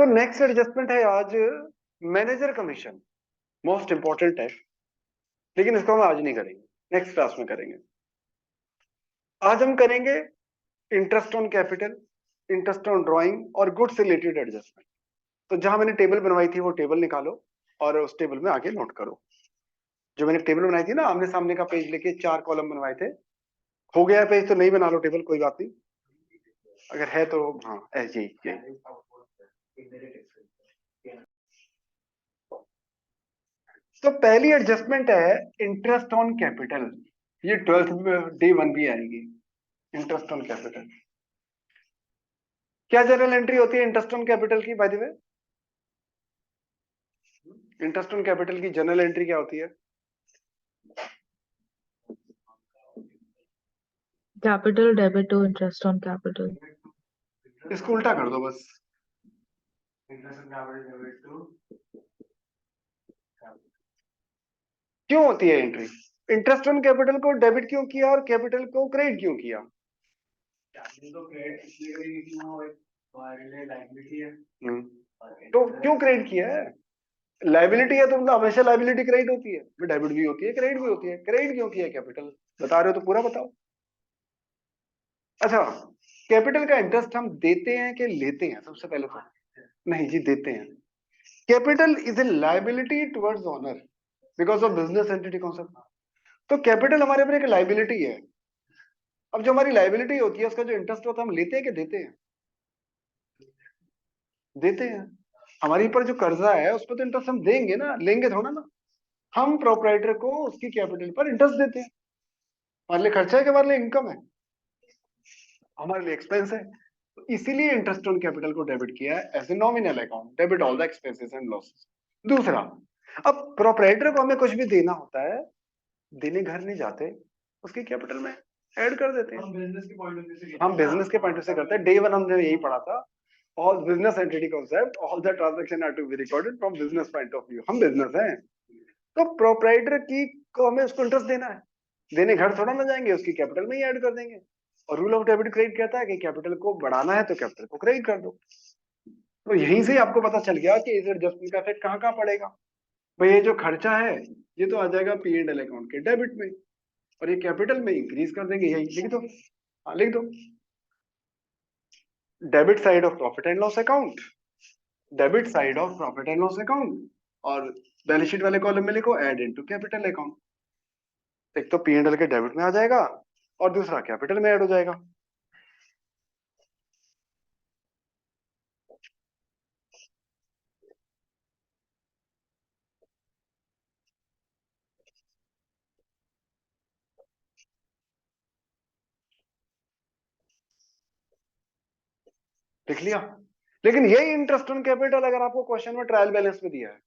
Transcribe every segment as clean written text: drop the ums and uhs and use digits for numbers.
तो next adjustment है आज मैनेजर कमीशन, मोस्ट इंपॉर्टेंट है, लेकिन इसको हम आज नहीं करेंगे, नेक्स्ट क्लास में करेंगे। आज हम करेंगे interest on capital, interest on drawing और गुड्स से रिलेटेड एडजस्टमेंट। तो जहां मैंने टेबल बनवाई थी वो टेबल निकालो और उस टेबल में आगे नोट करो। जो मैंने टेबल बनाई थी ना, आमने सामने का पेज लेके 4 कॉलम बनवाए थे, हो गया पेज तो नहीं बना लो टेबल, कोई बात नहीं, अगर है तो हाँ ऐसे ही। तो पहली एडजस्टमेंट है इंटरेस्ट ऑन कैपिटल, ये 12th में डे 1 भी आएगी। इंटरेस्ट ऑन कैपिटल क्या जनरल एंट्री होती है इंटरेस्ट ऑन कैपिटल की? By the way, interest on capital की जनरल एंट्री क्या होती है? Capital debit to interest on capital. इसको उल्टा कर दो बस। क्यों होती है एंट्री? इंटरेस्ट ऑन कैपिटल को डेबिट क्यों किया और कैपिटल को क्रेडिट क्यों किया? तो क्यों क्रेडिट किया है? लाइबिलिटी है तो मतलब हमेशा लाइबिलिटी क्रेडिट होती है, डेबिट भी होती है क्रेडिट भी होती है, क्रेडिट क्यों किया कैपिटल? बता रहे हो तो पूरा बताओ। अच्छा, कैपिटल का इंटरेस्ट हम देते हैं कि लेते हैं? सबसे पहले तो नहीं जी, देते हैं। Capital is a liability towards owner because of business entity concept. तो कैपिटल हमारे ऊपर एक लाइबिलिटी है। अब जो हमारी लाइबिलिटी होती है उसका जो इंटरेस्ट होता है हम लेते हैं कि देते हैं? देते हैं। हमारे ऊपर जो कर्जा है उस पर तो इंटरेस्ट हम देंगे ना, लेंगे थोड़ा ना। हम प्रोपराइटर को उसकी कैपिटल पर इंटरेस्ट देते हैं। हमारे लिए खर्चा है कि हमारे लिए इनकम है? हमारे लिए एक्सपेंस है। तो इसीलिए इंटरेस्ट ऑन कैपिटल को डेबिट किया है as a nominal account, debit all the expenses and losses. दूसरा, अब प्रोपराइटर को हमें कुछ भी देना होता है, देने घर नहीं जाते, उसकी कैपिटल में ऐड कर देते हैं। हम बिजनेस के पॉइंट ऑफ व्यू से करते हैं। डे 1 हमने यही पढ़ा था, all business entity concept, all the transaction are to be recorded from business point of view. हम बिजनेस हैं, तो प्रोपराइटर की को हमें उसको इंटरेस्ट देना है, देने घर थोड़ा ना जाएंगे, उसकी कैपिटल में ही ऐड कर देंगे। और रूल ऑफ डेबिट क्रेडिट कहता है कि कैपिटल को बढ़ाना है तो कैपिटल को क्रेडिट कर दो। तो यहीं से आपको पता चल गया कि इस एडजस्टमेंट का इफेक्ट कहाँ कहाँ पड़ेगा। भाई ये जो खर्चा है ये तो आ जाएगा पी एंड एल अकाउंट के डेबिट में, और ये कैपिटल में इंक्रीज कर देंगे, यही लिख दो। हाँ लिख दो, debit side of profit and loss account, debit side of profit and loss account, और बैलेंस शीट वाले कॉलम में लिखो एड इनटू कैपिटल अकाउंट। एक तो पी एंड एल के डेबिट में आ जाएगा और दूसरा कैपिटल में ऐड हो जाएगा। लिख लिया? लेकिन यही इंटरेस्ट ऑन कैपिटल अगर आपको क्वेश्चन में ट्रायल बैलेंस में दिया है,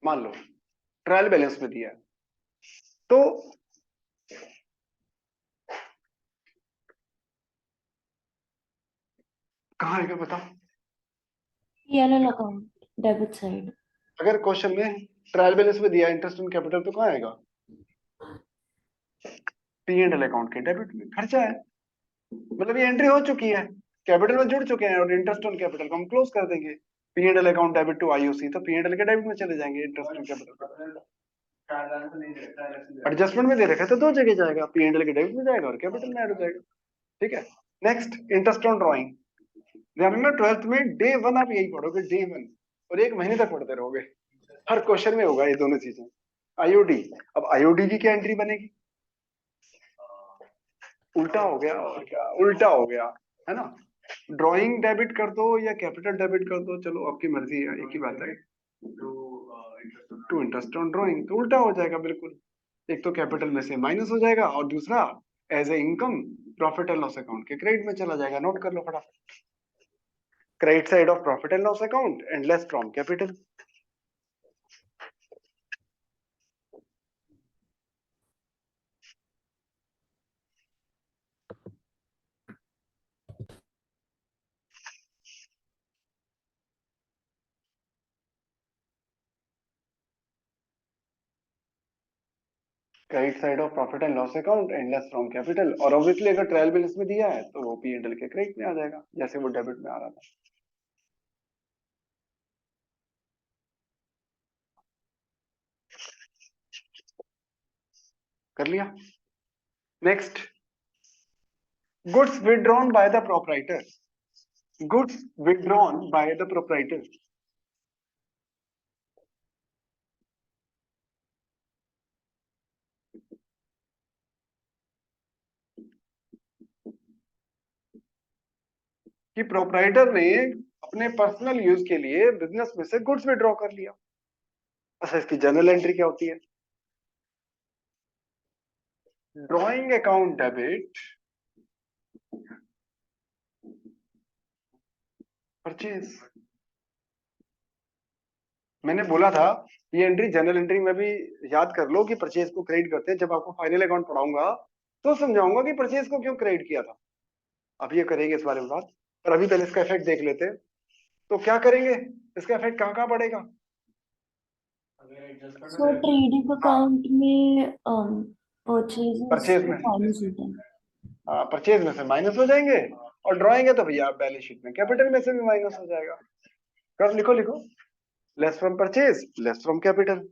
मान लो ट्रायल बैलेंस में दिया है, तो कहाँ आएगा बताओ? PNL account debit side. अगर क्वेश्चन में ट्रायल बैलेंस में दिया इंटरेस्ट ऑन कैपिटल तो कहाँ आएगा? पी एंड एल अकाउंट के डेबिट में। खर्चा है, मतलब ये एंट्री हो चुकी है, कैपिटल में जुड़ चुके हैं, और इंटरेस्ट ऑन कैपिटल को हम क्लोज कर देंगे। P and L account debit to IOC, तो पी एंड एल के डेबिट में चले जाएंगे इंटरेस्ट ऑन कैपिटल। एडजस्टमेंट में दे रखा है तो दो जगह जाएगा, पी एंड एल के डेबिट में जाएगा और कैपिटल में ऐड हो जाएगा। ठीक है, नेक्स्ट इंटरेस्ट ऑन ड्रॉइंग। ध्यान रखना 12th में डे 1 आप यही पढ़ोगे, डे 1, और 1 महीने तक पढ़ते रहोगे, हर क्वेश्चन में होगा ये दोनों चीजें। आईओडी, अब आईओडी की क्या एंट्री बनेगी? उल्टा हो गया, और क्या उल्टा हो गया, है ना? ड्राइंग डेबिट कर दो या कैपिटल डेबिट कर दो, चलो आपकी मर्जी है, एक ही बात है। टू इंटरेस्ट ऑन ड्राइंग तो उल्टा हो जाएगा बिल्कुल, एक तो कैपिटल में से माइनस हो जाएगा और दूसरा as a income profit and loss account के क्रेडिट में चला जाएगा। नोट कर लो फटाफट, credit side of profit and loss account and less from capital. Credit side of profit and loss account and less from capital, और obviously अगर trial balance में दिया है तो वो पी एंड एल के क्रेडिट में आ जाएगा, जैसे वो डेबिट में आ रहा था। कर लिया। Next, goods withdrawn by the proprietor. Goods withdrawn by the proprietor. कि प्रोपराइटर ने अपने पर्सनल यूज के लिए बिजनेस में से गुड्स विड्रॉ कर लिया। अच्छा, इसकी जर्नल एंट्री क्या होती है? Drawing account debit purchase. मैंने बोला था ये एंट्री जर्नल एंट्री में भी याद कर लो कि परचेज को क्रेडिट करते हैं। जब आपको फाइनल अकाउंट पढ़ाऊंगा तो समझाऊंगा कि परचेज को क्यों क्रेडिट किया था। अब ये करेंगे इस बारे में बात, पर अभी पहले इसका इफेक्ट देख लेते हैं। तो क्या करेंगे, इसका इफेक्ट कहाँ कहाँ पड़ेगा? सो ट्रेडिंग अकाउंट में परचेज परचेजेस में, माइनस होता है। हाँ परचेज में से माइनस हो जाएंगे, और ड्रॉइंग है तो भैया बैलेंस शीट में कैपिटल में से भी माइनस हो जाएगा। कर लिखो लिखो, less from purchase less from capital.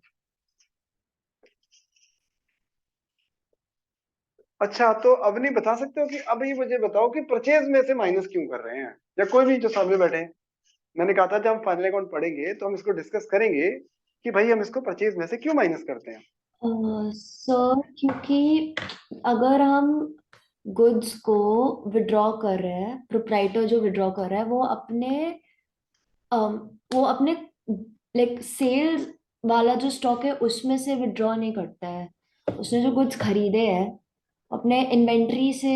अच्छा, तो अब नहीं बता सकते हो कि अब ये मुझे बताओ कि परचेज में से माइनस क्यों कर रहे हैं, या कोई भी जो सामने बैठे हैं। मैंने कहा था जब हम फाइनल अकाउंट पढ़ेंगे तो हम इसको डिस्कस करेंगे कि भाई हम इसको परचेज में से क्यों माइनस करते हैं। सर क्योंकि अगर हम गुड्स को विड्रॉ कर रहे हैं, प्रोप्राइटर जो विड्रॉ कर रहा है वो अपने लाइक सेल्स वाला जो स्टॉक है उसमें से विड्रॉ नहीं करता है। उसने जो गुड्स खरीदे हैं अपने इन्वेंट्री से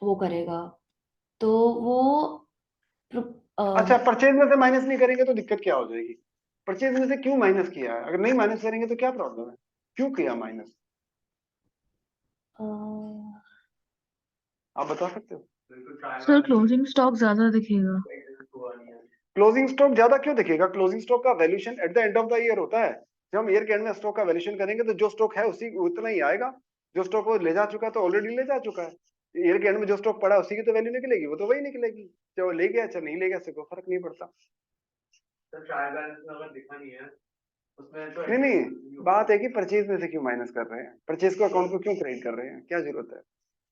वो करेगा। तो वो अच्छा, परचेज में से माइनस नहीं करेंगे तो दिक्कत क्या हो जाएगी? परचेज में से क्यों माइनस किया है? अगर नहीं माइनस करेंगे तो क्या प्रॉब्लम है, क्यों किया माइनस? आप बता सकते हो? सर क्लोजिंग स्टॉक ज्यादा दिखेगा। क्लोजिंग स्टॉक ज्यादा क्यों दिखेगा? क्लोजिंग स्टॉक का valuation at the end of the year होता है। जब हम ईयर के एंड में स्टॉक का वैल्यूएशन करेंगे तो जो स्टॉक है उसी उतना ही आएगा। जो स्टॉक वो ले जा चुका है तो ऑलरेडी ले जा चुका है। ईयर के एंड में जो स्टॉक पड़ा है उसी की तो वैल्यू निकलेगी, वो तो वही निकलेगी। चाहे वो ले गया चाहे नहीं ले गया, इससे कोई फर्क नहीं पड़ता। नहीं नहीं, बात है कि परचेज में से क्यों माइनस कर रहे हैं, परचेज को अकाउंट को क्यों क्रेडिट कर रहे हैं, क्या जरूरत है?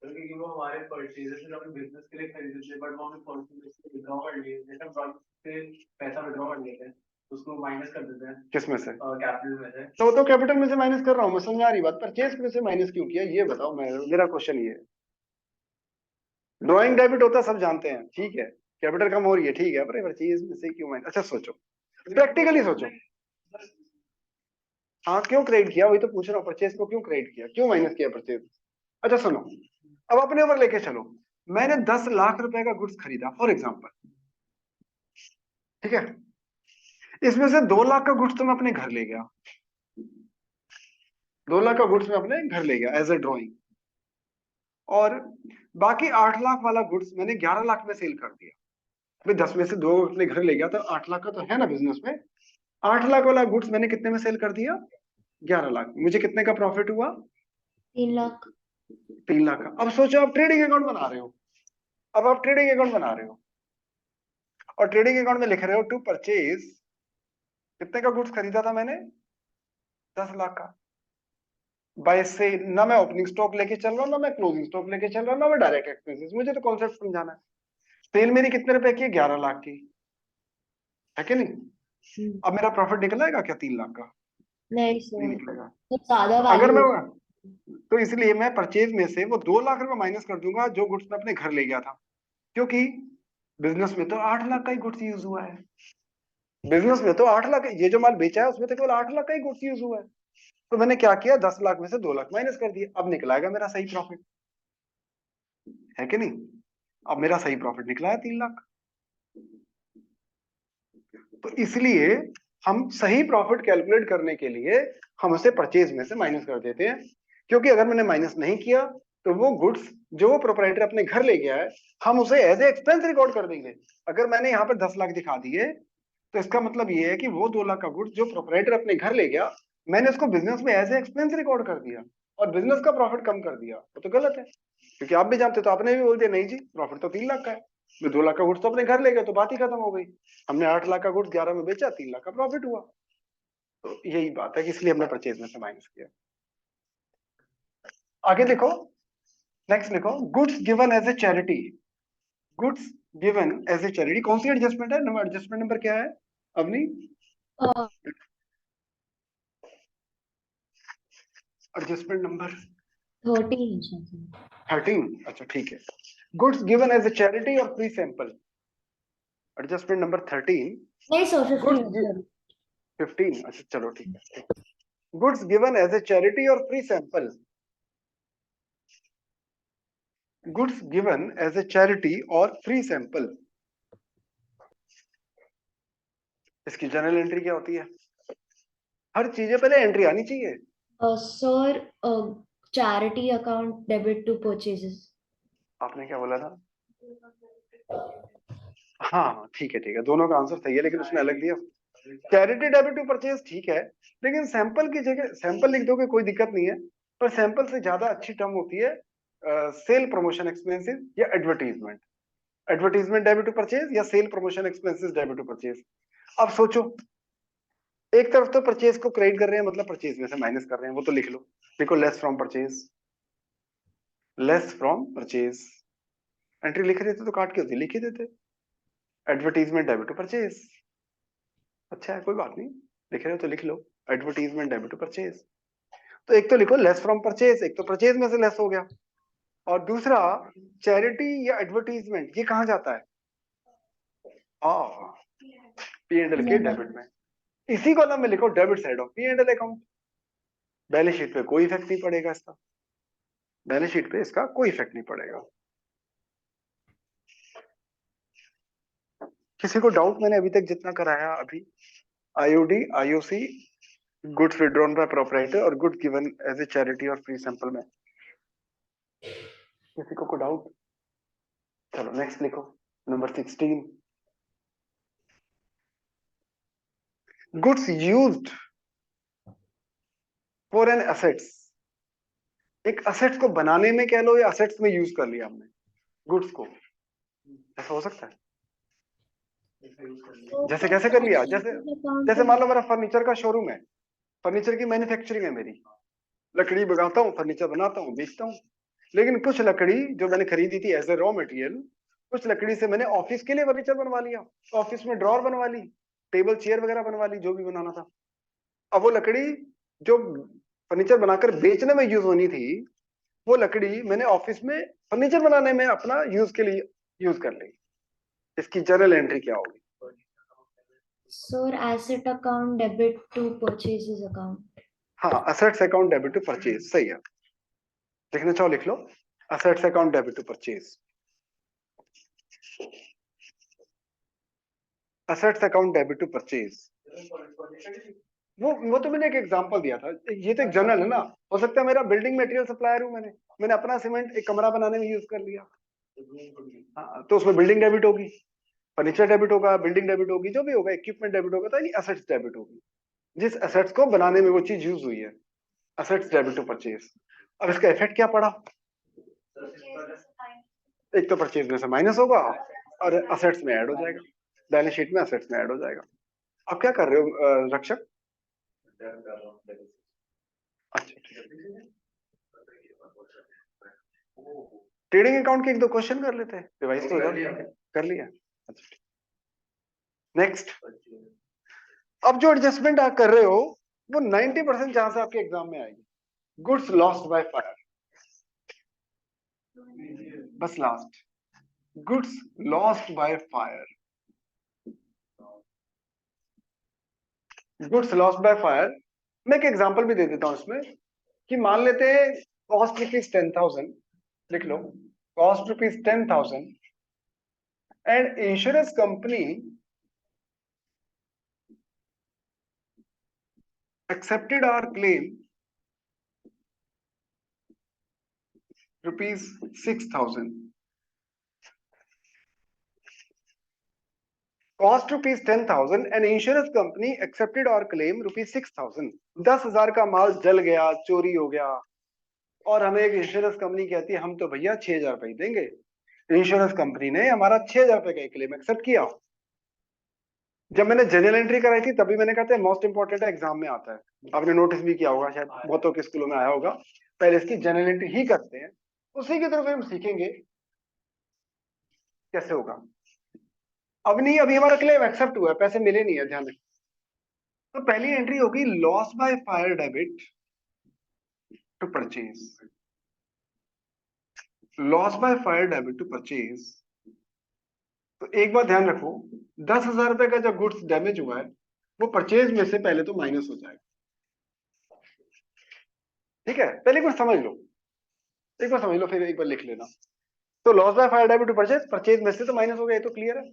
क्योंकि वो हमारे परचेजेस जो अपने बिजनेस के लिए खरीदे थे, बट वो हमें परचेजेस से विड्रॉ कर लिए, जैसे हम बैंक से पैसा विड्रॉ कर लेते हैं उसको माइनस कर देते हैं। किस में से? कैपिटल में से। तो कैपिटल में से माइनस कर रहा हूँ मैं, समझ आ रही बात। परचेज में से माइनस क्यों किया ये बताओ, मैं मेरा क्वेश्चन ये है। ड्रॉइंग डेबिट होता सब जानते हैं, ठीक है, कैपिटल कम हो रही है, ठीक है, पर परचेज में से क्यों माइनस? अच्छा सोचो, प्रैक्टिकली सोचो। हाँ क्यों क्रेडिट किया, वही तो पूछ रहा हूँ, परचेज को क्यों क्रेडिट किया, क्यों माइनस किया परचेज? अच्छा सुनो, अब अपने ऊपर लेके चलो। मैंने 10 लाख रुपए का गुड्स खरीदा फॉर एग्जाम्पल, ठीक है। इसमें से 2 लाख का गुड्स तो मैं अपने घर ले गया, 2 लाख का गुड्स मैं अपने घर ले गया एज ए ड्रॉइंग, और बाकी 8 लाख वाला गुड्स मैंने 11 लाख में सेल कर दिया। भाई 10 में से 2 अपने घर ले गया तो 8 लाख का तो है ना बिजनेस में। 8 लाख वाला गुड्स मैंने कितने में सेल कर दिया? 11 लाख। मुझे कितने का प्रॉफिट हुआ? 3 लाख। 3 लाख का। अब सोचो आप ट्रेडिंग अकाउंट बना रहे हो, अब आप ट्रेडिंग अकाउंट बना रहे हो और ट्रेडिंग अकाउंट में लिख रहे हो टू परचेज, कितने का गुड्स खरीदा था मैंने? 10 लाख का। बाय से ना मैं ओपनिंग स्टॉक लेके चल रहा हूँ, ना मैं क्लोजिंग स्टॉक लेके चल रहा हूँ, ना मैं डायरेक्ट एक्सपेंसेस, मुझे तो कॉन्सेप्ट समझाना है। सेल मेरी कितने रुपए की है? 11 लाख की, है कि नहीं? अब मेरा प्रॉफिट निकल आएगा क्या 3 लाख का? नहीं नहीं सर, निकलेगा। तो ज्यादा तो अगर वैल्यू। मैं, तो इसलिए मैं परचेज में से वो 2 लाख रुपए माइनस कर दूंगा जो गुड्स मैं अपने घर ले गया था, क्योंकि बिजनेस में तो 8 लाख का ही गुड्स यूज हुआ है। बिजनेस में तो 8 लाख, ये जो माल बेचा है उसमें तो केवल 8 लाख का ही गुड्स यूज हुआ है। तो मैंने क्या किया, 10 लाख में से 2 लाख माइनस कर दिए, अब निकलाएगा मेरा सही प्रॉफिट, है कि नहीं? अब मेरा सही प्रॉफिट निकला है 3 लाख। तो इसलिए हम सही प्रॉफिट कैलकुलेट करने के लिए हम उसे परचेज में से माइनस कर देते हैं, क्योंकि अगर मैंने माइनस नहीं किया तो वो गुड्स जो वो प्रोपराइटर अपने घर ले गया है हम उसे एज ए एक्सपेंस रिकॉर्ड कर देंगे। अगर मैंने यहाँ पर 10 लाख दिखा दिए तो इसका मतलब ये है कि वो 2 लाख का गुड्स जो प्रोपराइटर अपने घर ले गया मैंने उसको बिजनेस में एज ए एक्सपेंस रिकॉर्ड कर दिया और बिजनेस का प्रॉफिट कम कर दिया, वो तो गलत है। क्योंकि आप भी जानते तो आपने भी बोल दिया नहीं जी प्रॉफिट तो 3 लाख का है, मैं 2 लाख का गुड्स तो अपने घर ले गया, तो बात ही खत्म हो गई। हमने 8 लाख का गुड्स 11 में बेचा, 3 लाख का प्रॉफिट हुआ। तो यही बात है कि इसलिए हमने परचेज में से माइनस किया। आगे लिखो, नेक्स्ट लिखो, goods given as a charity. Goods given as a charity कौन सी एडजस्टमेंट है? एडजस्टमेंट नंबर क्या है अवनी? Adjustment number 13। अच्छा ठीक है। Goods given as a charity और फ्री सैंपल, एडजस्टमेंट नंबर 13। नहीं सर, गुड्स 15। 15, अच्छा चलो ठीक है। Goods given as a charity और free sample, goods given as a charity और फ्री सैंपल, इसकी जनरल एंट्री क्या होती है? हर चीजें पहले एंट्री आनी चाहिए। Sir, charity account debit to purchases. आपने क्या बोला था? हाँ ठीक है ठीक है, दोनों का आंसर सही है, लेकिन उसने अलग दिया। चैरिटी डेबिट टू परचेज ठीक है, लेकिन सैंपल की जगह सैंपल लिख दोगे कोई दिक्कत नहीं है, पर सैंपल से ज्यादा अच्छी टर्म होती है सेल प्रमोशन एक्सपेंसेस या advertisement. Advertisement debit to purchase या sale promotion expenses debit to purchase. अब सोचो, एक तरफ तो परचेज को क्रेडिट कर रहे हैं, मतलब परचेज में से माइनस कर रहे हैं, वो तो लिख लो, देखो less from purchase, less from purchase. Entry लिख देते तो काट के होती, लिख ही देते, एडवर्टीजमेंट डेबिट टू परचेज। अच्छा है, कोई बात नहीं, लिख रहे हो तो लिख लो, एडवर्टीजमेंट डेबिट टू परचेज। तो एक तो लिखो लेस फ्रॉम परचेज, एक तो परचेज में से लेस हो गया, और दूसरा चैरिटी या एडवर्टीजमेंट, ये कहाँ जाता है? पी एंड एल के डेबिट में। इसी कॉलम में लिखो debit side of P and L account. Balance sheet पे कोई इफेक्ट नहीं पड़ेगा इसका, बैलेंस शीट पे इसका कोई इफेक्ट नहीं पड़ेगा। किसी को डाउट? मैंने अभी तक जितना कराया, अभी IOD, IOC, goods withdrawn by proprietor और goods given as a charity और फ्री सैंपल में किसी को डाउट? चलो नेक्स्ट लिखो, number 16, goods used for an assets. एक असेट्स को बनाने में कह लो या असेट्स में यूज कर लिया हमने गुड्स को, ऐसा हो सकता है। जैसे कैसे कर लिया? जैसे जैसे मान लो मेरा फर्नीचर का शोरूम है, फर्नीचर की मैन्युफैक्चरिंग है मेरी, लकड़ी बनाता हूँ, फर्नीचर बनाता हूँ, बेचता हूँ, लेकिन कुछ लकड़ी जो मैंने खरीदी थी एज ए रॉ मटेरियल, कुछ लकड़ी से मैंने ऑफिस के लिए फर्नीचर बनवा लिया, ऑफिस में ड्रॉर बनवा ली, टेबल चेयर वगैरह बनवा ली, जो भी बनाना था। अब वो लकड़ी जो फर्नीचर बनाकर बेचने में यूज होनी थी, वो लकड़ी मैंने ऑफिस में फर्नीचर बनाने में अपना यूज के लिए यूज कर ली। इसकी जर्नल एंट्री क्या होगी? Sir, asset account debit to purchases account. हाँ, assets account debit to purchase, सही है। लिखना चाहो लिख लो, assets account debit to purchase, assets account debit to purchase. वो तो मैंने एक एग्जांपल दिया था, ये तो एक जनरल है ना। हो सकता है मेरा बिल्डिंग मटेरियल सप्लायर हूं, मैंने अपना सीमेंट एक कमरा बनाने में यूज कर लिया, हाँ, तो उसमें बिल्डिंग डेबिट होगी, फर्नीचर डेबिट होगा, बिल्डिंग डेबिट होगी, जो भी होगा, इक्विपमेंट डेबिट होगा, तो असेट्स डेबिट होगी, जिस असेट्स को बनाने में वो चीज यूज हुई है, असेट्स डेबिट टू परचेज। अब इसका इफेक्ट क्या पड़ा? एक तो परचेज में से माइनस होगा और असेट्स में ऐड हो जाएगा, बैलेंस शीट में असेट्स में ऐड हो जाएगा। अब क्या कर रहे हो रक्षक? अच्छा, ट्रेडिंग अकाउंट के एक दो क्वेश्चन कर लेते हैं, रिवाइज तो हो जाए। कर लिया? अच्छा, नेक्स्ट। अब जो एडजस्टमेंट आप कर रहे हो वो 90% चांस आपके एग्जाम में आएगी। गुड्स लॉस्ट बाय फायर, बस last, goods lost by fire, goods lost by fire. मैं एक एग्जांपल भी दे देता हूं इसमें, कि मान लेते हैं कॉस्ट रुपीज 10,000, लिख लो, cost rupees 10,000 and insurance company accepted our claim rupees 6,000, cost rupees 10,000 and insurance company accepted our claim rupees 6,000। 10,000 का माल जल गया, चोरी हो गया, और हमें एक इंश्योरेंस कंपनी कहती है हम तो भैया 6,000 रुपए देंगे। इंश्योरेंस कंपनी ने हमारा 6,000 रुपए का क्लेम एक्सेप्ट किया। जब मैंने जनरल एंट्री कराई थी तभी मैंने कहा था मोस्ट इंपोर्टेंट है, एग्जाम में आता है, आपने नोटिस भी किया होगा, शायद बहुतों के स्कूलों में आया होगा। पहले इसकी जनरलिटी ही करते हैं, उसी की तरफ हम सीखेंगे कैसे होगा। अब नहीं, अभी हमारा क्लेम एक्सेप्ट हुआ है, पैसे मिले नहीं है, ध्यान रखिए। तो पहली एंट्री होगी loss by fire debit to purchase. Loss by fire debit to purchase, तो एक बात ध्यान रखो, 10,000 रुपए का जो गुड्स डैमेज हुआ है वो परचेज में से पहले तो माइनस हो जाएगा। ठीक है, पहले एक बार समझ लो, एक बार समझ लो, फिर एक बार लिख लेना। तो loss by fire debit to purchase, purchase में से तो माइनस हो गया, ये तो क्लियर है।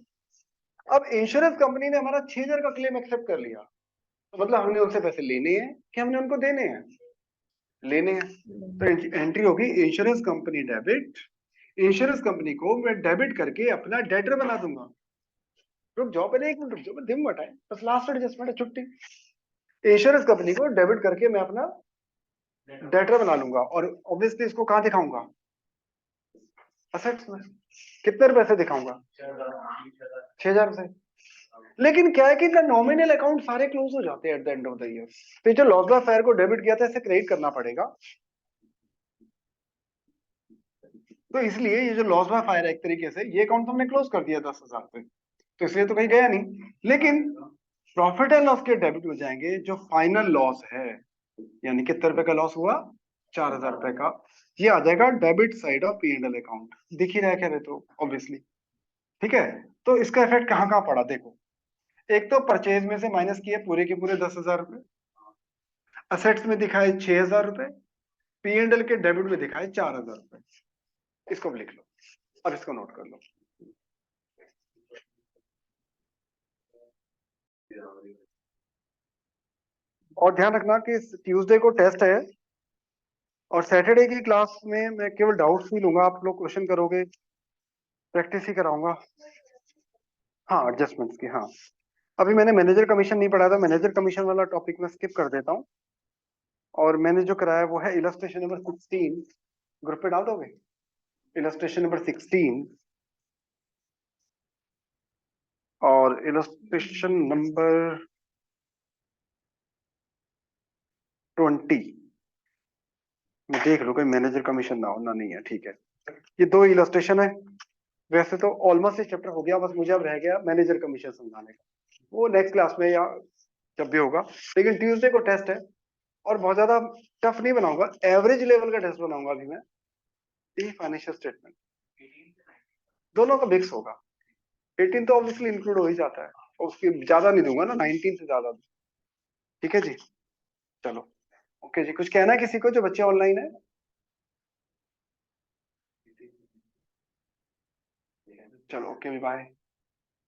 अब इंश्योरेंस कंपनी ने हमारा 6,000 का क्लेम एक्सेप्ट कर लिया, तो मतलब हमने उनसे पैसे लेने हैं कि हमने उनको देने हैं? लेने हैं। तो एंट्री होगी insurance company debit, insurance company को मैं डेबिट करके अपना डेटर बना दूंगा। रुक जाओ पहले, एक मिनट रुक जाओ, मैं दिम हटाए, बस लास्ट एडजस्टमेंट है, छुट्टी। इंश्योरेंस कंपनी को डेबिट करके मैं अपना डेटर बना लूंगा, और ऑब्वियसली इसको कहां दिखाऊंगा? असेट्स में। कितने रुपए से दिखाऊंगा? 6,000 से। लेकिन क्या है कि इनका नॉमिनल अकाउंट सारे क्लोज हो जाते हैं at the end of the year, तो जो लॉस बाय फायर को डेबिट किया था इसे क्रेडिट करना पड़ेगा। तो इसलिए ये जो लॉस बाय फायर है, एक तरीके से ये अकाउंट हमने क्लोज कर दिया 10,000 पे, तो इसलिए तो कहीं गया नहीं। लेकिन प्रॉफिट एंड लॉस के डेबिट हो जाएंगे जो फाइनल लॉस है, यानी कितने रुपए का लॉस हुआ? 4,000 रुपए का, ये आ जाएगा debit side of P and L account. दिख ही रहा है क्या? तो ऑब्वियसली। ठीक है, तो इसका इफेक्ट कहाँ कहाँ पड़ा देखो। एक तो परचेज में से माइनस किए पूरे के पूरे 10,000 रुपए, असेट्स में दिखाए 6,000 रुपए, पी एंड एल के डेबिट में दिखाए 4,000 रुपए। इसको भी लिख लो, अब इसको नोट कर लो। और ध्यान रखना कि ट्यूसडे को टेस्ट है, और सैटरडे की क्लास में मैं केवल डाउट्स ही लूंगा, आप लोग क्वेश्चन करोगे, प्रैक्टिस ही कराऊंगा। हाँ, एडजस्टमेंट्स की, हाँ। अभी मैंने मैनेजर कमीशन नहीं पढ़ा था, मैनेजर कमीशन वाला टॉपिक में स्किप कर देता हूँ, और मैंने जो कराया वो है इलस्ट्रेशन नंबर 16, ग्रुप पे डाल दोगे? इलस्ट्रेशन नंबर 16 और इलस्ट्रेशन नंबर 20 में देख लो कोई मैनेजर कमीशन ना हो ना, नहीं है, ठीक है। ये दो इलस्ट्रेशन है, वैसे तो ऑलमोस्ट ये चैप्टर हो गया, बस मुझे अब रह गया मैनेजर कमीशन समझाने का, वो नेक्स्ट क्लास में या जब भी होगा। लेकिन ट्यूसडे को टेस्ट है, और बहुत ज्यादा टफ नहीं बनाऊंगा, एवरेज लेवल का टेस्ट बनाऊंगा अभी मैं। ये फाइनेंशियल स्टेटमेंट दोनों का मिक्स होगा, 18 तो ऑब्वियसली इंक्लूड हो ही जाता है, और उसकी ज्यादा नहीं दूंगा ना, 19 से ज्यादा। ठीक है जी, चलो ओके जी। कुछ कहना है किसी को जो बच्चे ऑनलाइन है? चलो ओके, बाय।